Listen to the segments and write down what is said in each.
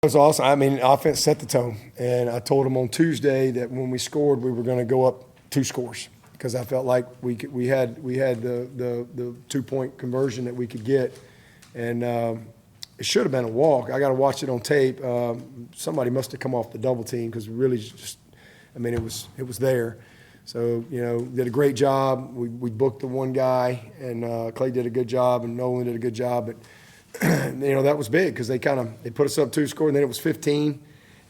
It was awesome. I mean, offense set the tone, and I told them on Tuesday that when we scored, we were going to go up 2 scores because I felt like we had the 2-point conversion that we could get, and it should have been a walk. I got to watch it on tape. Somebody must have come off the double team because really just, I mean, it was there. So, did a great job. We booked the one guy, and Clay did a good job, and Nolan did a good job, but. That was big because they put us up 2 scores, and then it was 15,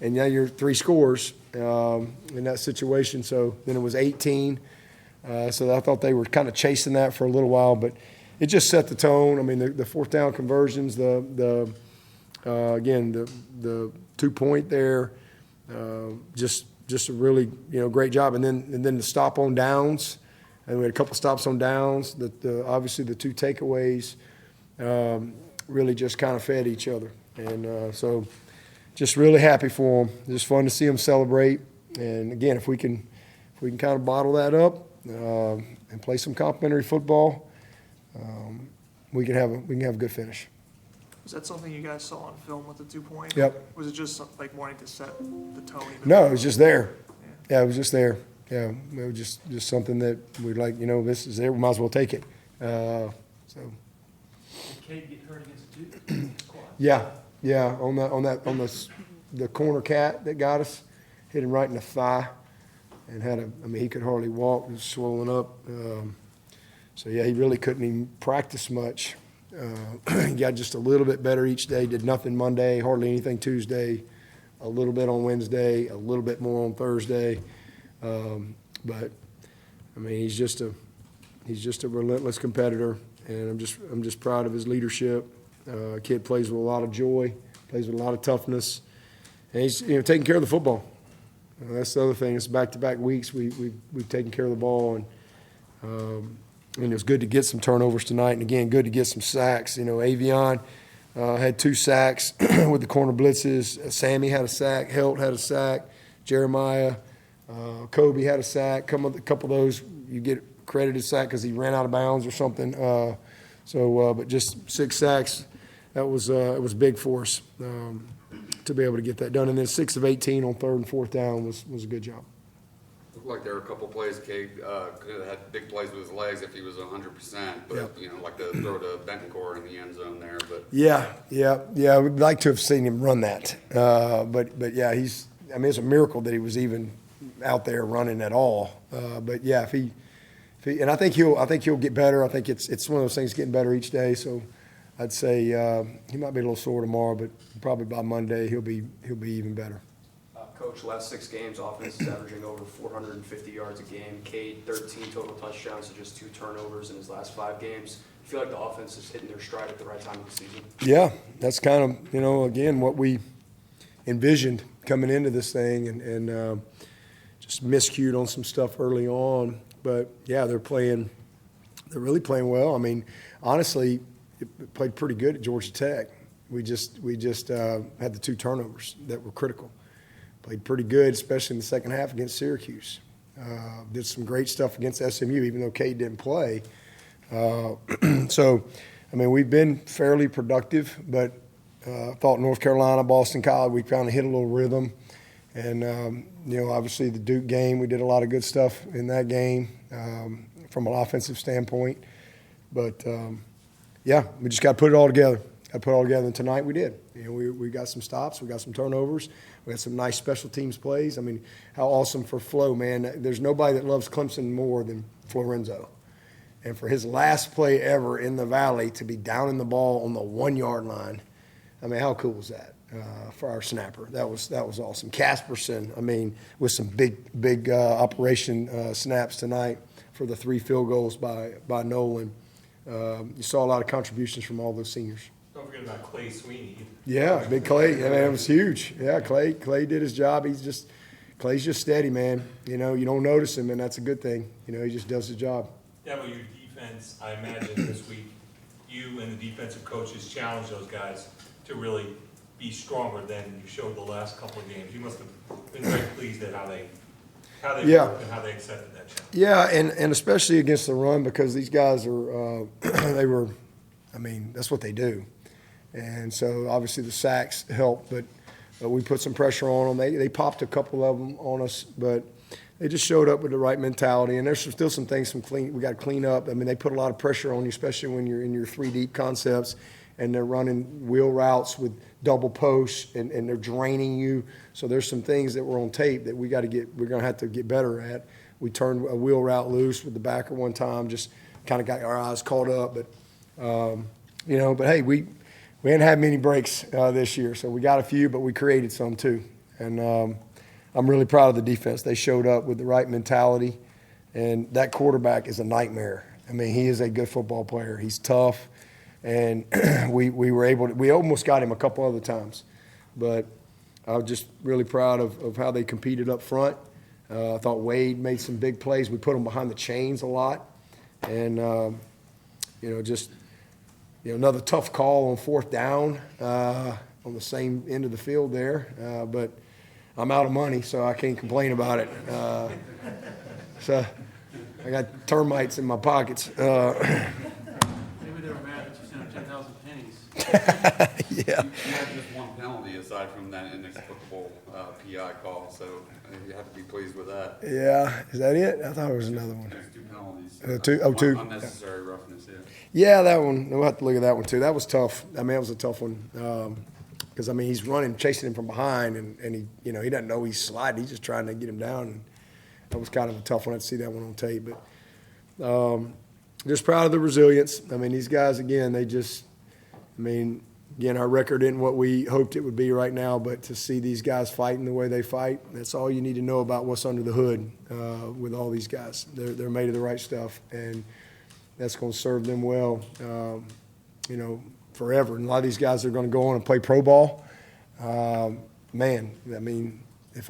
and now you're 3 scores in that situation. So then it was 18. So I thought they were kind of chasing that for a little while, but it just set the tone. I mean, the 4th down conversions, the 2-point there, just a really great job, and then the stop on downs, and we had a couple stops on downs. Obviously the 2 takeaways. Really just kind of fed each other. And so just really happy for them. Just fun to see them celebrate. And, again, if we can kind of bottle that up and play some complimentary football, we can have a good finish. Was that something you guys saw on film with the 2-point? Yep. Was it just like wanting to set the tone? No, it was just there. Yeah, it was just there. Yeah, it was just something that we'd like, this is there, we might as well take it. So. Did Cade get hurt against Duke? Yeah, on the corner cat that got us, hit him right in the thigh, and he could hardly walk, he was swollen up. So yeah, he really couldn't even practice much. He got just a little bit better each day. Did nothing Monday, hardly anything Tuesday, a little bit on Wednesday, a little bit more on Thursday. But I mean, he's just a relentless competitor. And I'm just proud of his leadership. Kid plays with a lot of joy, plays with a lot of toughness, and he's taking care of the football. That's the other thing. It's back-to-back weeks. We've taken care of the ball, and it was good to get some turnovers tonight. And again, good to get some sacks. Avion had 2 sacks with the corner blitzes. Sammy had a sack. Helt had a sack. Jeremiah, Kobe had a sack. A couple of those you get credited sack because he ran out of bounds or something. But just 6 sacks, it was big for us to be able to get that done. And then 6 of 18 on 3rd and 4th down was a good job. Looked like there were a couple plays Cade could have had big plays with his legs if he was 100%. But like the throw to Bentoncourt in the end zone there. But yeah, we'd like to have seen him run that. But yeah, it's a miracle that he was even out there running at all. But yeah, and I think he'll get better. I think it's one of those things getting better each day. So I'd say he might be a little sore tomorrow, but probably by Monday he'll be even better. Coach, last 6 games, offense is averaging over 450 yards a game. Cade, 13 total touchdowns to just 2 turnovers in his last 5 games. I feel like the offense is hitting their stride at the right time of the season. Yeah, that's kind of again what we envisioned coming into this thing, and just miscued on some stuff early on. But yeah, they're really playing well. I mean, honestly, it played pretty good at Georgia Tech. We just had the 2 turnovers that were critical. Played pretty good, especially in the second half against Syracuse. Did some great stuff against SMU, even though Cade didn't play. So, I mean, we've been fairly productive, but I thought North Carolina, Boston College, we kind of hit a little rhythm. And, obviously the Duke game, we did a lot of good stuff in that game from an offensive standpoint. But, we just got to put it all together. And tonight we did. We got some stops. We got some turnovers. We had some nice special teams plays. I mean, how awesome for Flo, man. There's nobody that loves Clemson more than Florenzo. And for his last play ever in the Valley to be down in the ball on the 1-yard line, I mean, how cool was that? For our snapper. That was awesome. Casperson, I mean, with some big operation snaps tonight for the 3 field goals by Nolan. You saw a lot of contributions from all those seniors. Don't forget about Clay Swinney. Yeah, big Clay. I mean, it was huge. Yeah, Clay did his job. Clay's just steady, man. You don't notice him, and that's a good thing. He just does his job. Yeah, but your defense, I imagine this week, you and the defensive coaches challenged those guys to really be stronger than you showed the last couple of games. You must have been very pleased at how they worked and how they accepted that challenge. Yeah, and especially against the run, because these guys are that's what they do. And so obviously the sacks help, but We put some pressure on them. They popped a couple of them on us, but they just showed up with the right mentality. And there's still some things we got to clean up. I mean, they put a lot of pressure on you, especially when you're in your 3 deep concepts and they're running wheel routes with double posts and they're draining you. So there's some things that were on tape that we're going to have to get better at. We turned a wheel route loose with the backer one time, just kind of got our eyes caught up. But, but hey, we hadn't had many breaks this year, so we got a few, but we created some too. And I'm really proud of the defense. They showed up with the right mentality, and that quarterback is a nightmare. I mean, he is a good football player. He's tough, and we almost got him a couple other times. But I was just really proud of how they competed up front. I thought Wade made some big plays. We put him behind the chains a lot. And, another tough call on 4th down on the same end of the field there. But I'm out of money, so I can't complain about it. So I got termites in my pockets. Maybe they were mad that you sent them 10,000 pennies. Yeah. You had just one penalty aside from that inexplicable PI call, so you have to be pleased with that. Yeah. Is that it? I thought there was another one. There's 2 penalties. Two? Unnecessary roughness, yeah. Yeah, that one. We'll have to look at that one, too. That was tough. I mean, it was a tough one. Because, he's running, chasing him from behind, and he doesn't know he's sliding. He's just trying to get him down. And that was kind of a tough one. I had to see that one on tape. But just proud of the resilience. I mean, these guys, again, again, our record isn't what we hoped it would be right now, but to see these guys fighting the way they fight, that's all you need to know about what's under the hood with all these guys. They're made of the right stuff, and that's going to serve them well, forever. And a lot of these guys are going to go on and play pro ball. If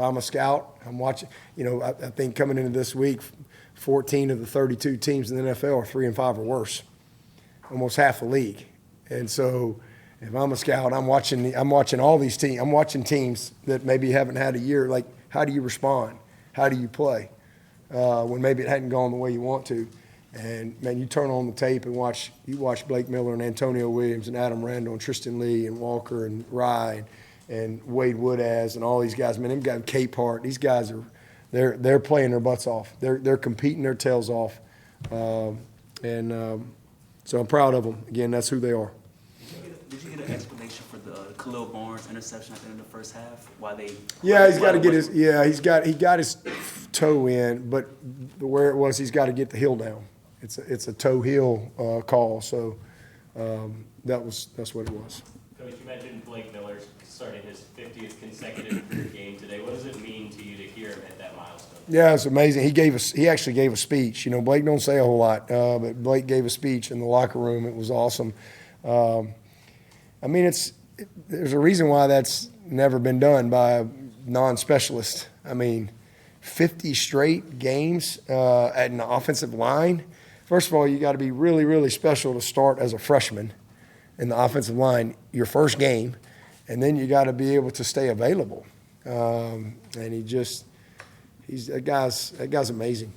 I'm a scout, I'm watching. I think coming into this week, 14 of the 32 teams in the NFL are 3-5 or worse, almost half the league. And so, if I'm a scout, I'm watching all these teams. I'm watching teams that maybe haven't had a year. Like, how do you respond? How do you play when maybe it hadn't gone the way you want to? And, man, you turn on the tape and watch Blake Miller and Antonio Williams and Adam Randall and Tristan Lee and Walker and Ryan and Wade Woodaz and all these guys. Man, them guys, Capehart, these guys they're playing their butts off. They're competing their tails off. So I'm proud of them. Again, that's who they are. Did you get an explanation for the Khalil Barnes interception at the end of the first half? Why they? Yeah, he's got to get he got his toe in, but where it was, he's got to get the heel down. It's a toe heel call, so that's what it was. Coach, you mentioned Blake Miller starting his 50th consecutive career game today. What does it mean to you to hear him at that milestone? Yeah, it's amazing. He actually gave a speech. Blake don't say a whole lot, but Blake gave a speech in the locker room. It was awesome. There's a reason why that's never been done by a non-specialist. 50 straight games at an offensive line. First of all, you got to be really, really special to start as a freshman in the offensive line, your first game, and then you got to be able to stay available. And that guy's amazing.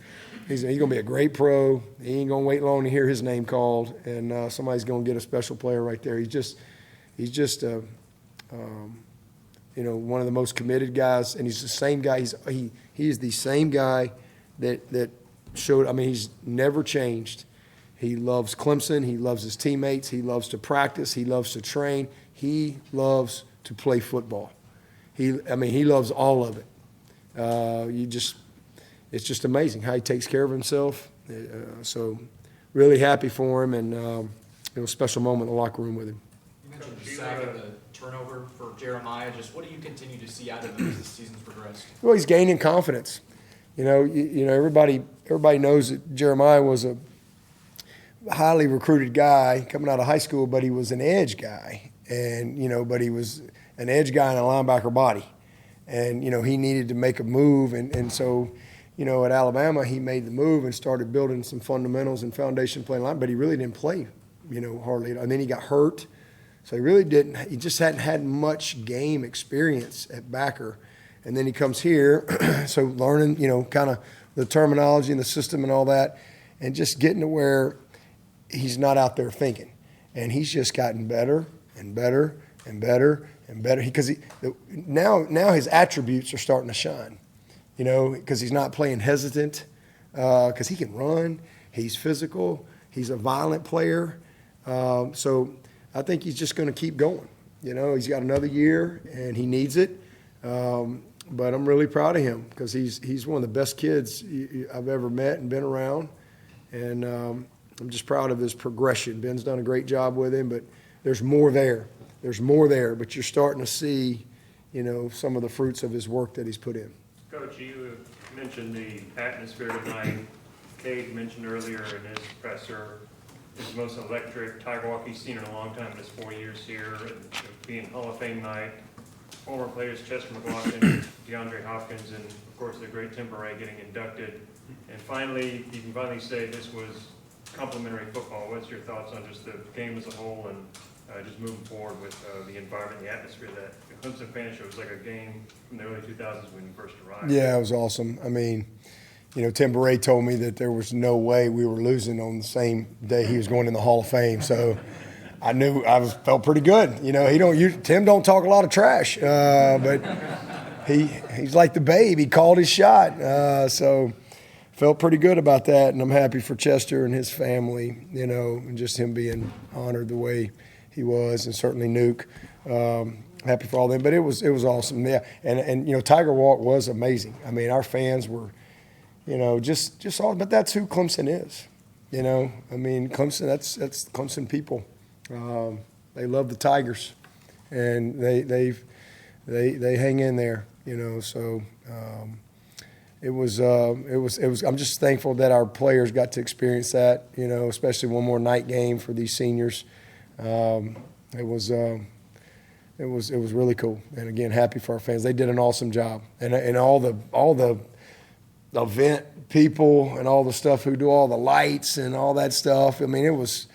He's going to be a great pro. He ain't going to wait long to hear his name called, and somebody's going to get a special player right there. He's just one of the most committed guys, and he's the same guy. He is the same guy that showed. He's never changed. He loves Clemson. He loves his teammates. He loves to practice. He loves to train. He loves to play football. He loves all of it. It's just amazing how he takes care of himself. So really happy for him, and special moment in the locker room with him. You mentioned the sack and the turnover for Jeremiah. Just what do you continue to see out of him as the season's progressed? Well, he's gaining confidence. Everybody knows that Jeremiah was a highly recruited guy coming out of high school, but he was an edge guy, and but he was an edge guy in a linebacker body, and he needed to make a move, and so. At Alabama, he made the move and started building some fundamentals and foundation playing line, but he really didn't play, hardly. And then he got hurt, so he really didn't. He just hadn't had much game experience at backer. And then he comes here, so learning, kind of the terminology and the system and all that, and just getting to where he's not out there thinking. And he's just gotten better and better and better and better because now his attributes are starting to shine, you know, because he's not playing hesitant, because he can run, he's physical, he's a violent player, so I think he's just going to keep going. You know, he's got another year and he needs it, but I'm really proud of him because he's one of the best kids I've ever met and been around, and I'm just proud of his progression. Ben's done a great job with him, but there's more there. There's more there, but you're starting to see, you know, some of the fruits of his work that he's put in. Coach, you mentioned the atmosphere tonight. Cade mentioned earlier in his presser, it's the most electric Tiger walk he's seen in a long time in his 4 years here, and being Hall of Fame night. Former players Chester McLaughlin, DeAndre Hopkins, and of course the great Tim Beret getting inducted. And finally, you can finally say this was complimentary football. What's your thoughts on just the game as a whole and just moving forward with the environment, the atmosphere that the Clemson fan show was like a game from the early 2000s when you first arrived? Yeah, it was awesome. I mean, you know, Tim Beret told me that there was no way we were losing on the same day he was going in the Hall of Fame. So I knew felt pretty good. You know, Tim don't talk a lot of trash, but he's like the babe. He called his shot. So felt pretty good about that, and I'm happy for Chester and his family, you know, and just him being honored the way he was, and certainly Nuke. Happy for all them, but it was awesome. Yeah, and you know, Tiger Walk was amazing. I mean, our fans were, you know, just all. But that's who Clemson is. You know, I mean, Clemson. That's Clemson people. They love the Tigers, and they hang in there. You know, so. It was. I'm just thankful that our players got to experience that. You know, especially one more night game for these seniors. It was really cool, and again, happy for our fans. They did an awesome job, and all the event people and all the stuff who do all the lights and all that stuff. I mean, it was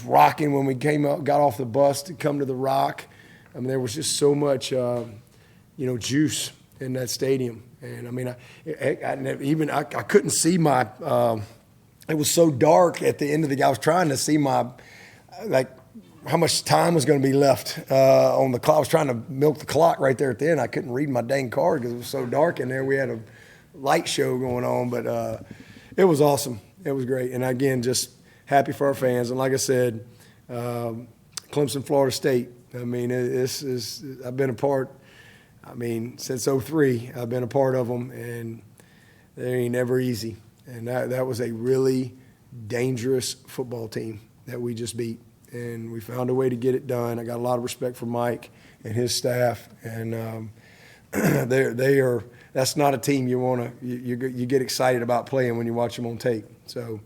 rocking when we got off the bus to come to the Rock. I mean, there was just so much, juice in that stadium. And I mean, I couldn't see my. It was so dark at the end of the game. I was trying to see how much time was going to be left on the clock. I was trying to milk the clock right there at the end. I couldn't read my dang card because it was so dark in there. We had a light show going on, but it was awesome. It was great. And again, just happy for our fans. And like I said, Clemson, Florida State. I mean, I've been a part. I mean, since 2003, I've been a part of them, and they ain't never easy. And that was a really dangerous football team that we just beat. And we found a way to get it done. I got a lot of respect for Mike and his staff. And that's not a team you get excited about playing when you watch them on tape. So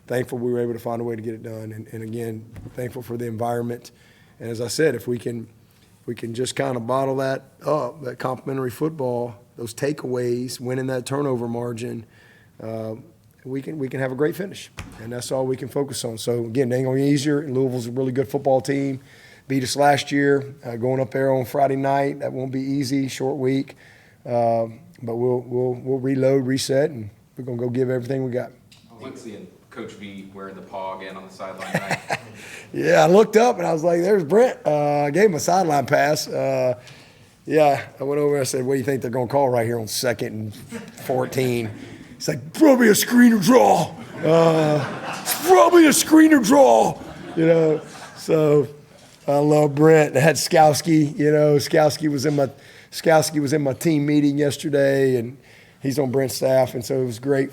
thankful we were able to find a way to get it done. And again, thankful for the environment. And as I said, if we can just kind of bottle that up, that complimentary football, those takeaways, winning that turnover margin, we can have a great finish, and that's all we can focus on. So again, it ain't gonna be easier. Louisville's a really good football team. Beat us last year, going up there on Friday night. That won't be easy. Short week, but we'll reload, reset, and we're gonna go give everything we got. I like seeing Coach V wearing the paw again on the sideline tonight. Yeah, I looked up and I was like, "There's Brent." I gave him a sideline pass. Yeah, I went over and I said, "What do you think they're gonna call right here on 2nd and 14?" He's like, "Probably a screener draw. It's probably a screener draw." You know, so I love Brent. I had Skowski. You know, Skowski was in my team meeting yesterday, and he's on Brent's staff, and so it was great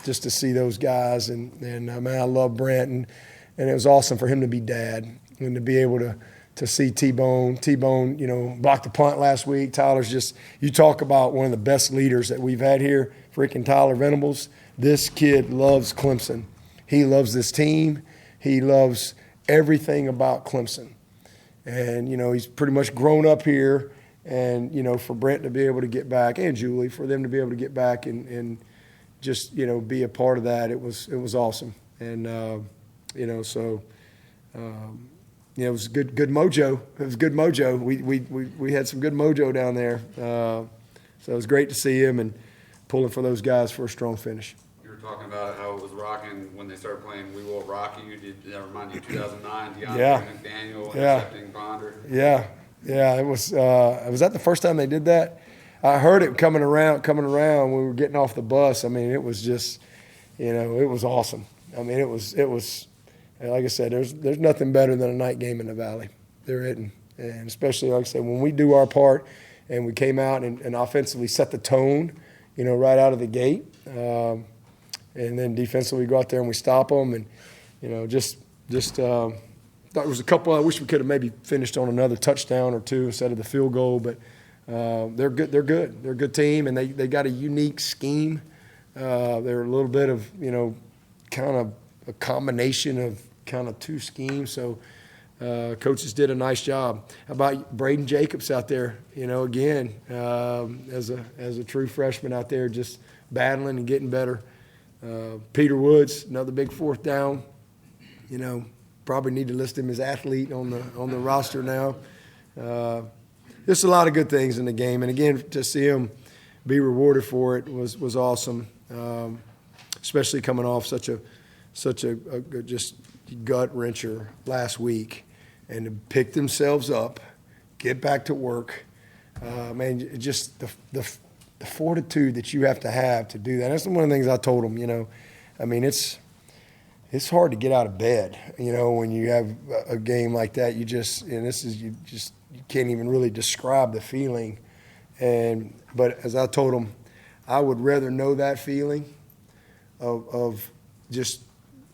just to see those guys. And man, I love Brent, and it was awesome for him to be dad and to be able to see T-Bone. T-Bone, you know, blocked the punt last week. Tyler's you talk about one of the best leaders that we've had here, freaking Tyler Venables. This kid loves Clemson. He loves this team. He loves everything about Clemson. And, you know, he's pretty much grown up here. And, you know, for Brent to be able to get back, and Julie, for them to be able to get back and just, you know, be a part of that, it was awesome. And, you know, so, it was good mojo. It was good mojo. We had some good mojo down there. So it was great to see him and pulling for those guys for a strong finish. You were talking about how it was rocking when they started playing We Will Rock You. Did that remind you of 2009, DeAndre McDaniel intercepting Ponder? Yeah. Yeah, it was that the first time they did that? I heard it coming around when we were getting off the bus. I mean, it was just, it was awesome. I mean, it was like I said, there's nothing better than a night game in the Valley. There isn't. And especially, like I said, when we do our part and we came out and offensively set the tone, right out of the gate. And then defensively we go out there and we stop them. And, just thought there was a couple, I wish we could have maybe finished on another touchdown or two instead of the field goal. But they're good. They're a good team, and they got a unique scheme. They're a little bit of, kind of a combination of kind of two schemes. So coaches did a nice job. How about Braden Jacobs out there? Again, as a true freshman out there, just battling and getting better. Peter Woods, another big fourth down. Probably need to list him as athlete on the roster now. Just a lot of good things in the game, and again, to see him be rewarded for it was awesome. Especially coming off such a just gut wrencher last week, and to pick themselves up, get back to work. Man, just the fortitude that you have to do that. That's one of the things I told them. I mean, it's hard to get out of bed. When you have a game like that, you can't even really describe the feeling. But as I told them, I would rather know that feeling of just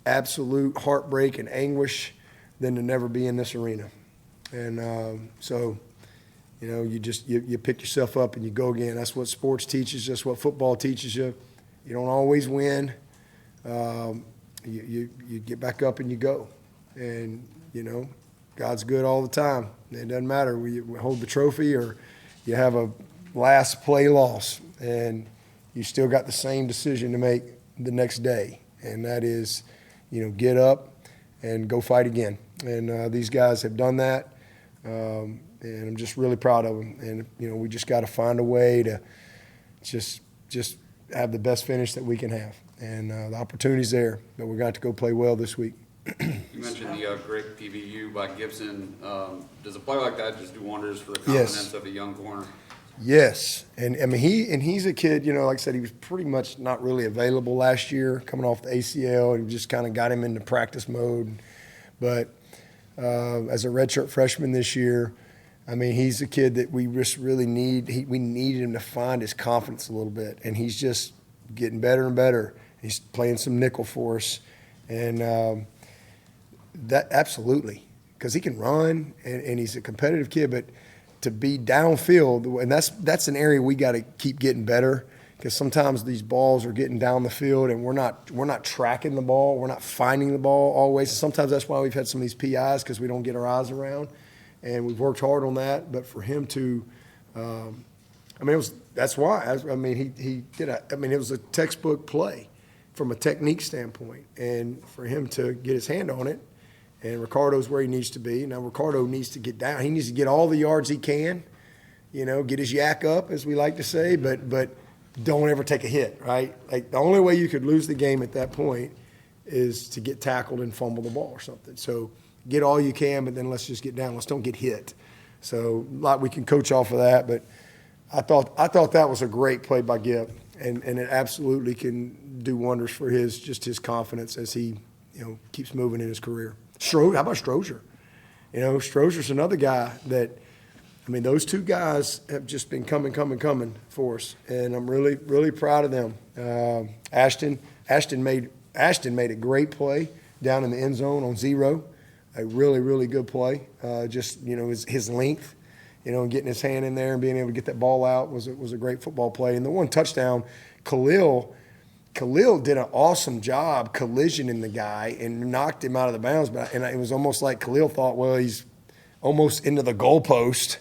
absolute heartbreak and anguish than to never be in this arena. And so, you pick yourself up and you go again. That's what sports teaches you. That's what football teaches you. You don't always win. You get back up and you go. And, God's good all the time. It doesn't matter. We hold the trophy or you have a last play loss, and you still got the same decision to make the next day. And that is, get up and go fight again. And these guys have done that. And I'm just really proud of them. And, we just got to find a way to just have the best finish that we can have. And the opportunity's there, but we're going to go play well this week. You mentioned the great PBU by Gibson. Does a play like that just do wonders for the confidence of a young corner? Yes, and I mean he's a kid. Like I said, he was pretty much not really available last year, coming off the ACL, and just kind of got him into practice mode. But as a redshirt freshman this year, I mean he's a kid that we just really need. We needed him to find his confidence a little bit, and he's just getting better and better. He's playing some nickel for us, and that absolutely, because he can run and he's a competitive kid, but to be downfield, and that's an area we got to keep getting better, because sometimes these balls are getting down the field and we're not tracking the ball, we're not finding the ball always. And sometimes that's why we've had some of these PIs, because we don't get our eyes around, and we've worked hard on that. But for him to, that's why. He did. It was a textbook play from a technique standpoint, and for him to get his hand on it. And Ricardo's where he needs to be. Now Ricardo needs to get down. He needs to get all the yards he can, get his yak up, as we like to say, but don't ever take a hit, right? Like the only way you could lose the game at that point is to get tackled and fumble the ball or something. So get all you can, but then let's just get down. Let's don't get hit. So we can coach off of that, but I thought that was a great play by Gibb, and it absolutely can do wonders for his confidence as he keeps moving in his career. How about Strozier? Strozier's another guy that, those two guys have just been coming for us, and I'm really, really proud of them. Ashton made a great play down in the end zone on zero, a really, really good play. His length, and getting his hand in there and being able to get that ball out was a great football play. And the one touchdown, Khalil did an awesome job collisioning the guy and knocked him out of the bounds. And it was almost like Khalil thought, well, he's almost into the goalpost,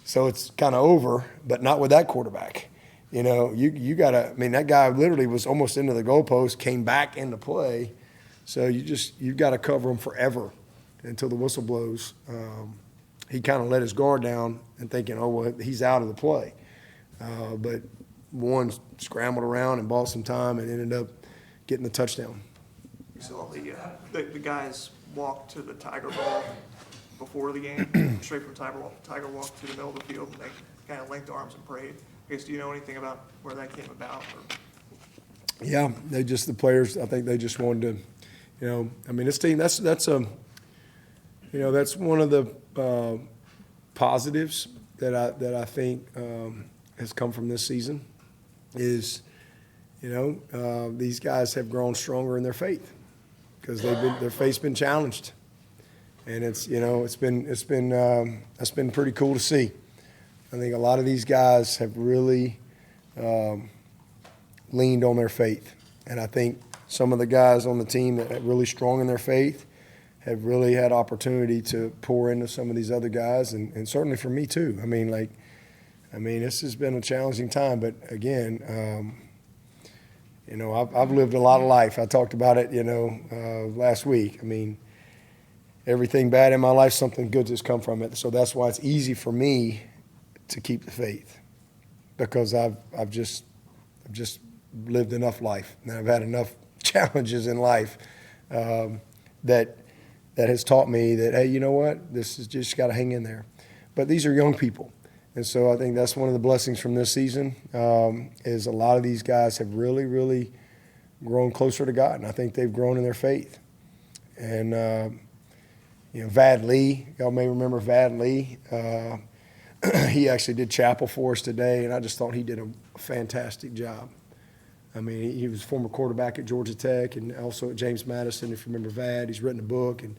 so it's kind of over, but not with that quarterback. You got to – that guy literally was almost into the goalpost, came back into play. So you've got to cover him forever until the whistle blows. He kind of let his guard down and thinking, oh, well, he's out of the play. But – one scrambled around and bought some time and ended up getting the touchdown. You saw the guys walk to the Tiger ball before the game, straight from Tiger Walk to the middle of the field, and they kind of linked arms and prayed. I guess, do you know anything about where that came about? Or? Yeah, the players, I think they just wanted to, I mean, this team, that's one of the positives that I think has come from this season is, these guys have grown stronger in their faith because their faith's been challenged, and it's been pretty cool to see. I think a lot of these guys have really leaned on their faith, and I think some of the guys on the team that are really strong in their faith have really had opportunity to pour into some of these other guys, and certainly for me too. I mean, this has been a challenging time, but again, I've lived a lot of life. I talked about it, last week. I mean, everything bad in my life, something good has come from it. So that's why it's easy for me to keep the faith, because I've just lived enough life, and I've had enough challenges in life that has taught me that, hey, you know what, this is just got to hang in there. But these are young people, and so I think that's one of the blessings from this season is a lot of these guys have really, really grown closer to God, and I think they've grown in their faith. And Vad Lee, y'all may remember Vad Lee. He actually did chapel for us today, and I just thought he did a fantastic job. I mean, he was former quarterback at Georgia Tech and also at James Madison, if you remember Vad. He's written a book, and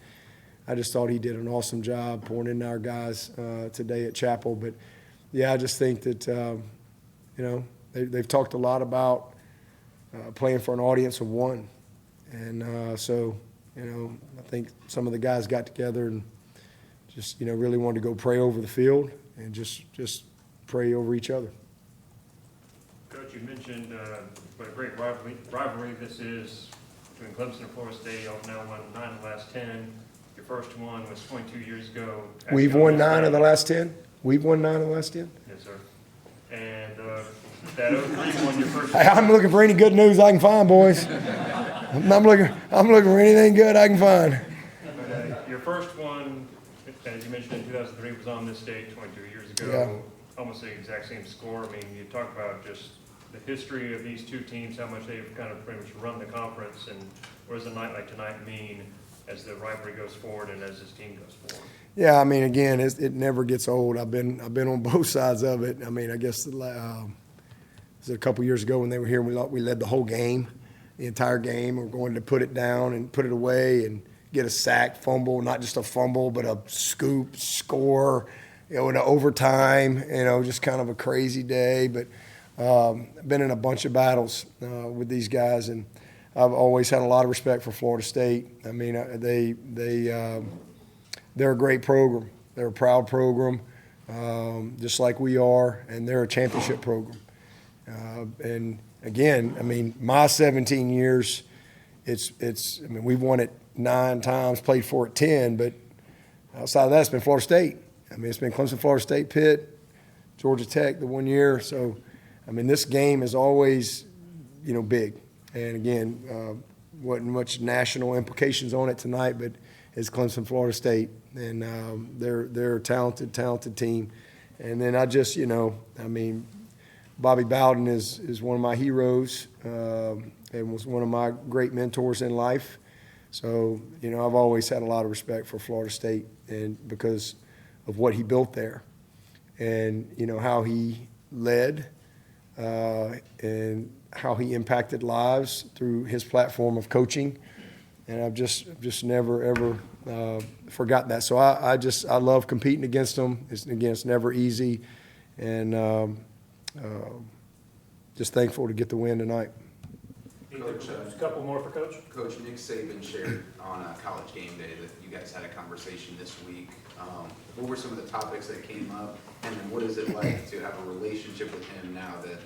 I just thought he did an awesome job pouring into our guys today at chapel. But, yeah, I just think that, they've talked a lot about playing for an audience of one. And so, I think some of the guys got together and just, really wanted to go pray over the field and just pray over each other. Coach, you mentioned what a great rivalry this is between Clemson and Florida State. Y'all now won 9 of the last 10. Your first one was 22 years ago. We've won 9 of the last 10? We've won 9 of the last 10? Yes, sir. And that 03 one, your first. Hey, I'm looking for any good news I can find, boys. I'm looking for anything good I can find. Your first one, as you mentioned, in 2003 was on this date 22 years ago. Yeah. Almost the exact same score. I mean, you talk about just the history of these two teams, how much they've kind of pretty much run the conference, and what does a night like tonight mean as the rivalry goes forward and as this team goes forward? Yeah, I mean, again, it never gets old. I've been on both sides of it. I mean, I guess it was a couple years ago when they were here, we led the whole game, the entire game. We're going to put it down and put it away and get a sack, fumble, not just a fumble, but a scoop, score, in overtime, just kind of a crazy day. But I've been in a bunch of battles with these guys, and I've always had a lot of respect for Florida State. I mean, they're a great program. They're a proud program, just like we are, and they're a championship program. And again, I mean, my 17 years, I mean, we've won it 9 times, played for it 10, but outside of that, it's been Florida State. I mean, it's been Clemson, Florida State, Pitt, Georgia Tech the one year. So, I mean, this game is always, big. And again, wasn't much national implications on it tonight, but it's Clemson, Florida State, and they're a talented team. And then I just, I mean, Bobby Bowden is one of my heroes and was one of my great mentors in life. So, I've always had a lot of respect for Florida State, and because of what he built there and, how he led and how he impacted lives through his platform of coaching. And I've just never, ever forgot that. So I love competing against them. It's never easy. And just thankful to get the win tonight. Coach, a couple more for Coach. Coach, Nick Saban shared on College Game Day that you guys had a conversation this week. What were some of the topics that came up, and then what is it like to have a relationship with him now that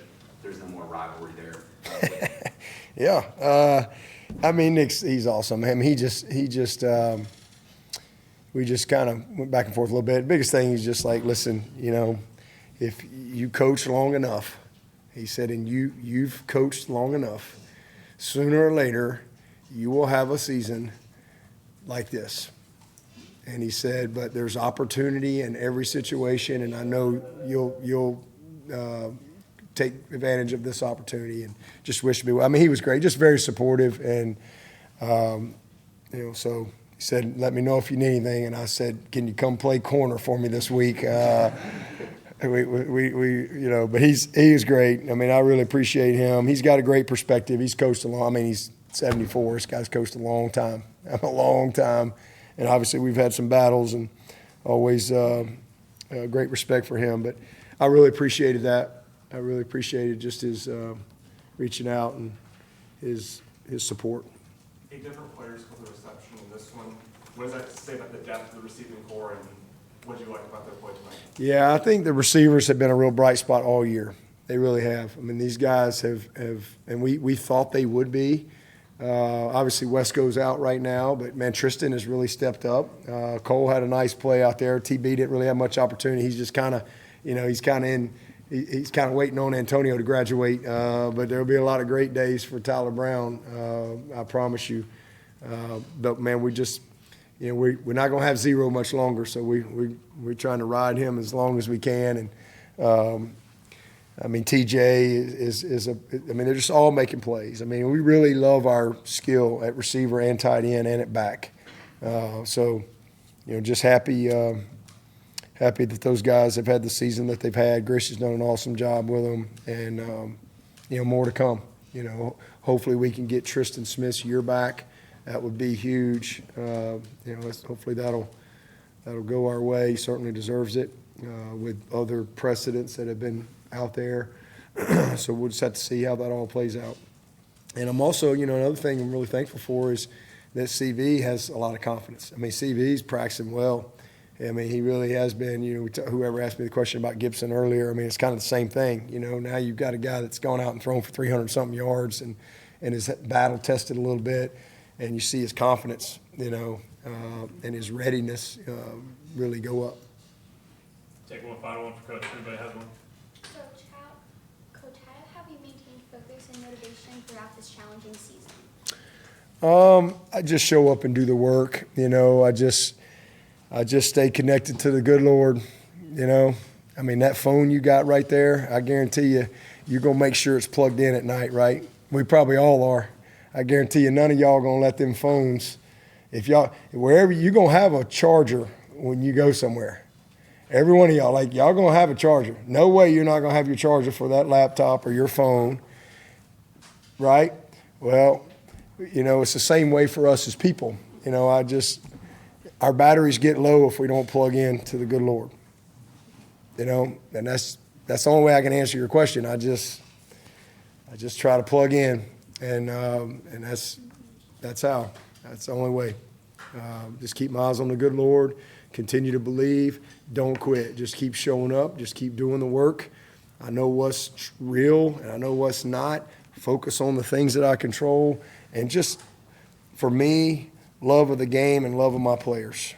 there's no more rivalry there? Yeah, I mean, he's awesome. I mean, we just kind of went back and forth a little bit. The biggest thing is just like, listen, if you coach long enough, he said, and you've coached long enough, sooner or later, you will have a season like this. And he said, but there's opportunity in every situation, and I know you'll take advantage of this opportunity, and just wish me well. I mean, he was great, just very supportive, and so he said, let me know if you need anything, and I said, can you come play corner for me this week? But he was great. I mean, I really appreciate him. He's got a great perspective. He's coached a long. I mean, he's 74. This guy's coached a long time, and obviously we've had some battles, and always great respect for him. But I really appreciated that. I really appreciated just his reaching out and his support. 8 different players for the reception in this one. What does that say about the depth of the receiving core, and what do you like about their play tonight? Yeah, I think the receivers have been a real bright spot all year. They really have. I mean, these guys have and we thought they would be. Obviously, Wesco's out right now, but, man, Tristan has really stepped up. Cole had a nice play out there. TB didn't really have much opportunity. He's just kind of, he's kind of waiting on Antonio to graduate. But there will be a lot of great days for Tyler Brown, I promise you. But, man, we just – we're not going to have zero much longer, so we're trying to ride him as long as we can. And, I mean, TJ they're just all making plays. I mean, we really love our skill at receiver and tight end and at back. So, just happy that those guys have had the season that they've had. Grish has done an awesome job with them, and, more to come. Hopefully we can get Tristan Smith's year back. That would be huge. Hopefully that'll go our way. He certainly deserves it with other precedents that have been out there. So we'll just have to see how that all plays out. And I'm also, another thing I'm really thankful for is that CV has a lot of confidence. I mean, CV's practicing well. I mean, he really has been. Whoever asked me the question about Gibson earlier, I mean, it's kind of the same thing. Now you've got a guy that's gone out and thrown for 300-something yards and is battle tested a little bit. And you see his confidence, and his readiness really go up. Take one final one for Coach. Everybody has one. Coach, how have you maintained focus and motivation throughout this challenging season? I just show up and do the work. I just stay connected to the good Lord. I mean, that phone you got right there, I guarantee you're going to make sure it's plugged in at night, right? We probably all are. I guarantee you none of y'all going to let them phones, wherever you're going to have a charger when you go somewhere. Every one of y'all, y'all going to have a charger. No way you're not going to have your charger for that laptop or your phone, right? Well, it's the same way for us as people. Our batteries get low if we don't plug in to the good Lord. And that's the only way I can answer your question. I just try to plug in. And that's how. That's the only way. Just keep my eyes on the good Lord. Continue to believe. Don't quit. Just keep showing up. Just keep doing the work. I know what's real and I know what's not. Focus on the things that I control. And just, for me, love of the game and love of my players.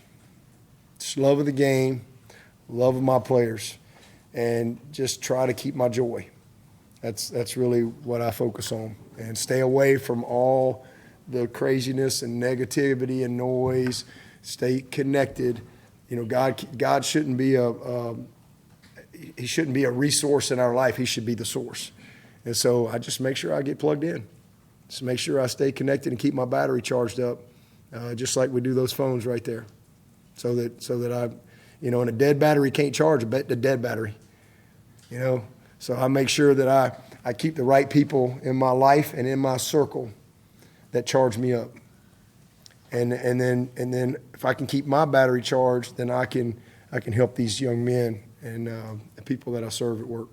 Just love of the game, love of my players. And just try to keep my joy. That's really what I focus on. And stay away from all the craziness and negativity and noise. Stay connected. God shouldn't be he shouldn't be a resource in our life. He should be the source. And so I just make sure I get plugged in. Just make sure I stay connected and keep my battery charged up, just like we do those phones right there. So that I, and a dead battery can't charge a dead battery. So I make sure that I keep the right people in my life and in my circle that charge me up. And then if I can keep my battery charged, then I can help these young men and the people that I serve at work.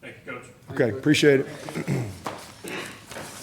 Thank you, Coach. Okay, appreciate it.